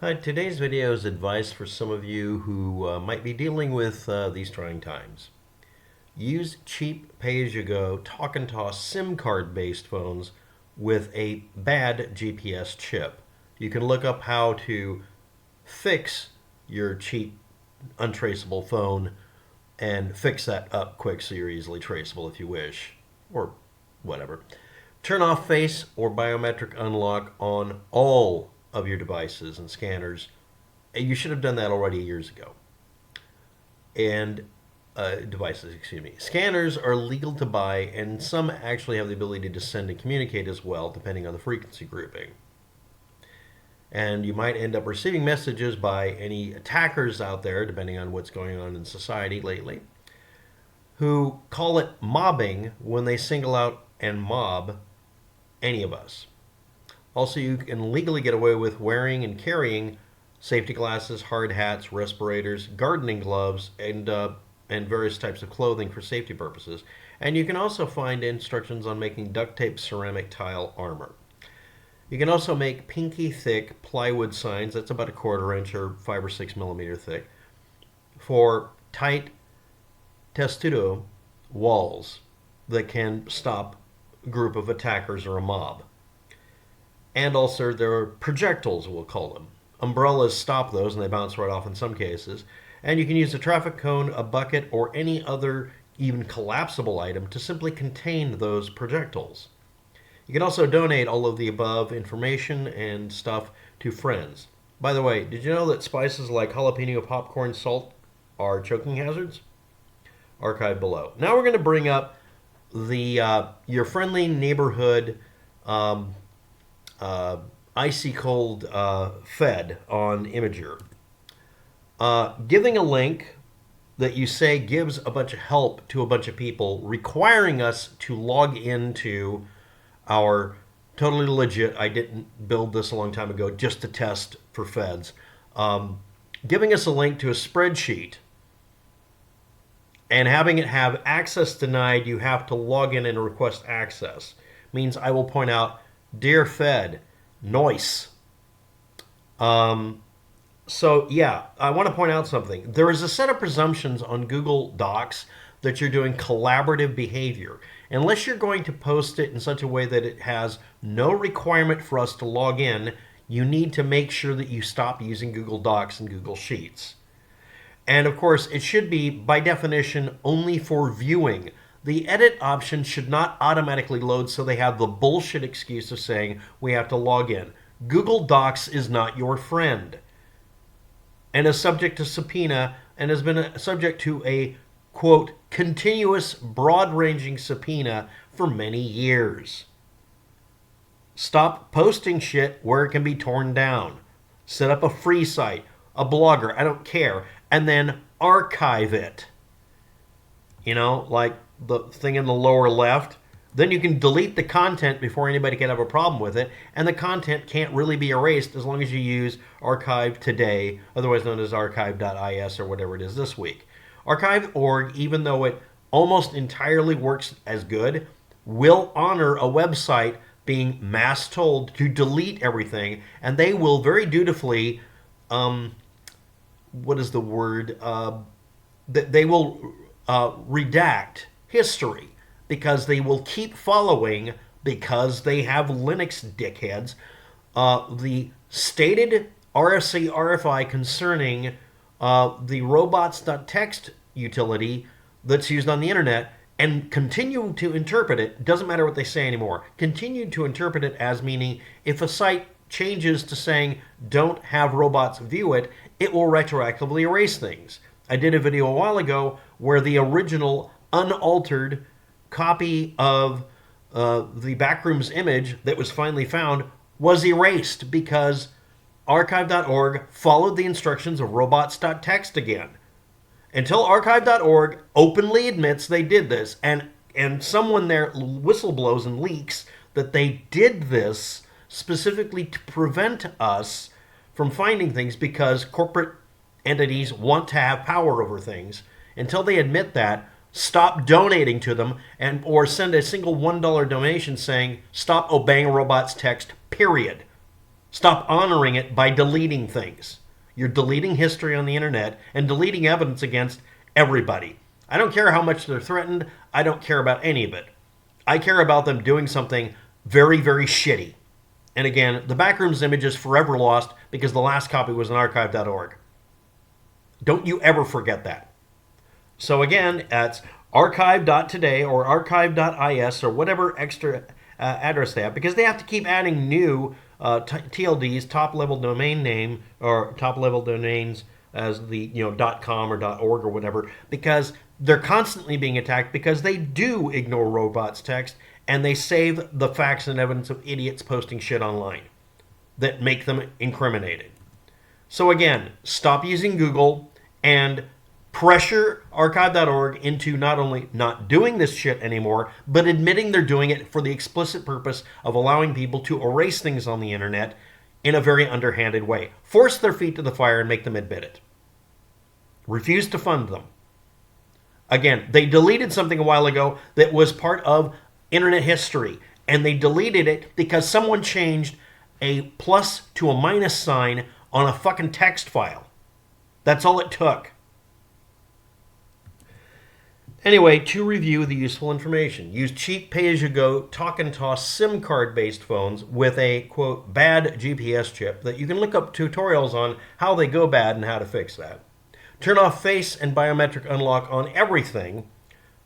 Hi, today's video is advice for some of you who might be dealing with these trying times. Use cheap pay-as-you-go talk and toss SIM card based phones with a bad GPS chip. You can look up how to fix your cheap untraceable phone and fix that up quick so you're easily traceable if you wish, or whatever. Turn off face or biometric unlock on all of your devices and scanners. You should have done that already years ago. And devices, excuse me. Scanners are legal to buy, and some actually have the ability to send and communicate as well, depending on the frequency grouping. And you might end up receiving messages by any attackers out there, depending on what's going on in society lately, who call it mobbing when they single out and mob any of us. Also, you can legally get away with wearing and carrying safety glasses, hard hats, respirators, gardening gloves, and various types of clothing for safety purposes. And you can also find instructions on making duct tape ceramic tile armor. You can also make pinky thick plywood signs, that's about a 1/4 inch or 5 or 6 millimeter thick, for tight testudo walls that can stop a group of attackers or a mob. And also there are projectiles, we'll call them. Umbrellas stop those and they bounce right off in some cases. And you can use a traffic cone, a bucket, or any other even collapsible item to simply contain those projectiles. You can also donate all of the above information and stuff to friends. By the way, did you know that spices like jalapeno popcorn salt are choking hazards? Archive below. Now we're going to bring up the your friendly neighborhood icy cold Fed on Imgur. Giving a link that you say gives a bunch of help to a bunch of people, requiring us to log into our totally legit, I didn't build this a long time ago just to test for feds, giving us a link to a spreadsheet and having it have access denied, you have to log in and request access. Means I will point out, dear Fed, noise. So yeah, I want to point out something. There is a set of presumptions on Google Docs that you're doing collaborative behavior. Unless you're going to post it in such a way that it has no requirement for us to log in, you need to make sure that you stop using Google Docs and Google Sheets. And of course, it should be, by definition, only for viewing. The edit option should not automatically load, so they have the bullshit excuse of saying we have to log in. Google Docs is not your friend and is subject to subpoena and has been subject to a, quote, continuous broad-ranging subpoena for many years. Stop posting shit where it can be torn down. Set up a free site, a blogger, I don't care, and then archive it. You know, like the thing in the lower left. Then you can delete the content before anybody can have a problem with it, and the content can't really be erased as long as you use Archive Today, otherwise known as archive.is or whatever it is this week. Archive.org, even though it almost entirely works as good, will honor a website being mass told to delete everything, and they will very dutifully, what is the word? They will redact history, because they will keep following, because they have Linux dickheads, the stated RFC RFI concerning the robots.txt utility that's used on the internet, and continue to interpret it, doesn't matter what they say anymore, continue to interpret it as meaning if a site changes to saying don't have robots view it, it will retroactively erase things. I did a video a while ago where the original unaltered copy of the Backrooms image that was finally found was erased because archive.org followed the instructions of robots.txt again. Until archive.org openly admits they did this, and someone there whistleblows and leaks that they did this specifically to prevent us from finding things because corporate entities want to have power over things. Until they admit that, stop donating to them, and or send a single $1 donation saying stop obeying robots text, period. Stop honoring it by deleting things. You're deleting history on the internet and deleting evidence against everybody. I don't care how much they're threatened. I don't care about any of it. I care about them doing something very, very shitty. And again, the Backrooms image is forever lost because the last copy was on archive.org. Don't you ever forget that. So again, that's archive.today or archive.is or whatever extra address they have, because they have to keep adding new TLDs, top level domain name, or top level domains as the .com or .org or whatever, because they're constantly being attacked because they do ignore robots' text and they save the facts and evidence of idiots posting shit online that make them incriminating. So again, stop using Google and pressure archive.org into not only not doing this shit anymore, but admitting they're doing it for the explicit purpose of allowing people to erase things on the internet in a very underhanded way. Force their feet to the fire and make them admit it. Refuse to fund them. Again, they deleted something a while ago that was part of internet history, and they deleted it because someone changed a plus to a minus sign on a fucking text file. That's all it took. Anyway, to review the useful information, use cheap pay-as-you-go talk and toss SIM card-based phones with a, quote, bad GPS chip that you can look up tutorials on how they go bad and how to fix that. Turn off face and biometric unlock on everything.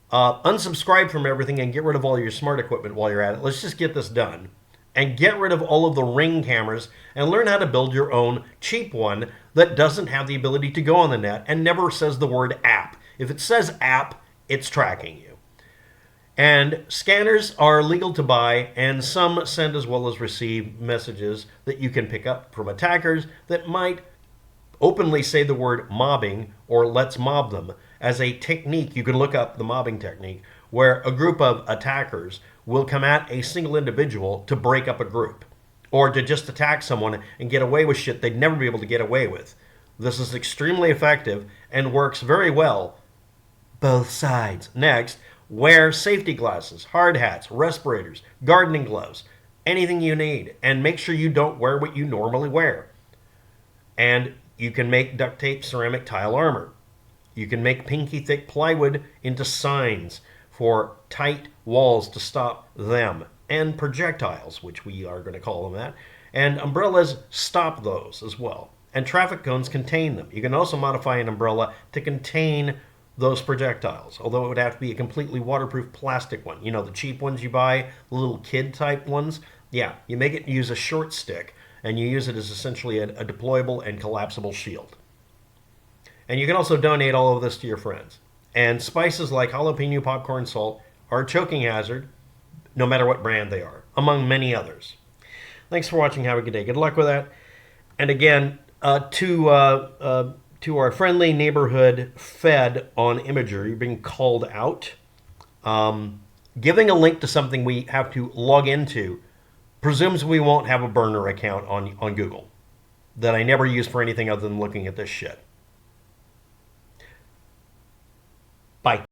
Unsubscribe from everything and get rid of all your smart equipment while you're at it. Let's just get this done. And get rid of all of the Ring cameras and learn how to build your own cheap one that doesn't have the ability to go on the net and never says the word app. If it says app, it's tracking you. And scanners are legal to buy, and some send as well as receive messages that you can pick up from attackers that might openly say the word mobbing or let's mob them as a technique. You can look up the mobbing technique, where a group of attackers will come at a single individual to break up a group or to just attack someone and get away with shit they'd never be able to get away with. This is extremely effective and works very well both sides. Next, wear safety glasses, hard hats, respirators, gardening gloves, anything you need, and make sure you don't wear what you normally wear. And you can make duct tape ceramic tile armor. You can make pinky thick plywood into signs for tight walls to stop them, and projectiles, which we are going to call them that, and umbrellas stop those as well. And traffic cones contain them. You can also modify an umbrella to contain those projectiles, although it would have to be a completely waterproof plastic one. You know, the cheap ones you buy, the little kid type ones? Yeah, you make it use a short stick, and you use it as essentially a deployable and collapsible shield. And you can also donate all of this to your friends. And spices like jalapeno popcorn salt are a choking hazard, no matter what brand they are, among many others. Thanks for watching. Have a good day. Good luck with that. And again, to our friendly neighborhood Fed on Imgur, you're being called out. Giving a link to something we have to log into presumes we won't have a burner account on Google that I never use for anything other than looking at this shit. Bye.